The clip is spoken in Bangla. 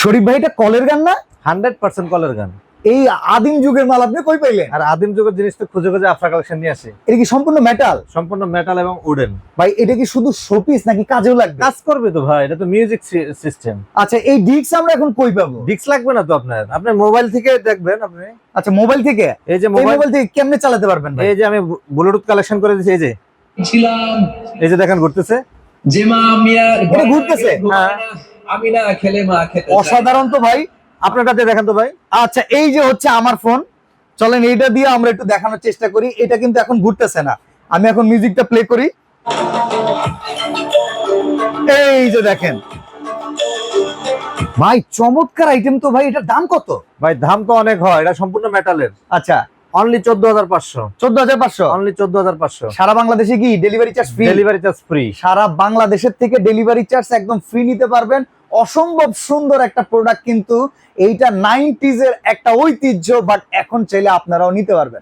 শরীফ ভাই, এটা কলের গান না? 100% কলের গান। এই আদিম যুগের মাল আপনি কই পাইলেন? আর আদিম যুগের জিনিস তো খুঁজে খুঁজে আফরা কালেকশন নিয়ে আসে। এটা কি সম্পূর্ণ মেটাল? সম্পূর্ণ মেটাল এবং উডেন। ভাই এটা কি শুধু শোপিস নাকি কাজেও লাগবে? কাজ করবে তো ভাই, এটা তো মিউজিক সিস্টেম। আচ্ছা, এই ডিস্ক আমরা এখন কই পাবো? ডিস্ক লাগবে না তো আপনার মোবাইল থেকে দেখবেন আপনি। আচ্ছা, মোবাইল থেকে? এই যে এই মোবাইল থেকে কেমনে চালাতে পারবেন ভাই? এই যে আমি ব্লুটুথ কালেকশন করে দিয়েছি, এই যে ছিলাম এই যে দেখেন ঘুরতেছে। জেমা মিয়ার এটা ঘুরতেছে? হ্যাঁ। আমি না খেলে মা খেতে অসাধারণ তো ভাই। আপনারটা দিয়ে দেখেন তো ভাই। আচ্ছা, এই যে হচ্ছে আমার ফোন, চলেন এইটা দিয়ে আমরা একটু দেখানোর চেষ্টা করি। এটা কিন্তু এখন ঘুরতেছে না। আমি এখন মিউজিকটা প্লে করি। এই যে দেখেন ভাই, চমৎকার আইটেম তো ভাই। এটার দাম কত? ভাই দাম তো অনেক হয়, এটা সম্পূর্ণ মেটালের। আচ্ছা, অনলি 14500। 14,500? অনলি 14500। সারা বাংলাদেশে কি delivery charge free? Delivery charge free. সারা বাংলাদেশের থেকে ডেলিভারি চার্জ একদম ফ্রি নিতে পারবেন। অসম্ভব সুন্দর একটা প্রোডাক্ট, কিন্তু এইটা 90s এর একটা ঐতিহ্য, বাট এখন চাইলে আপনারাও নিতে পারবেন।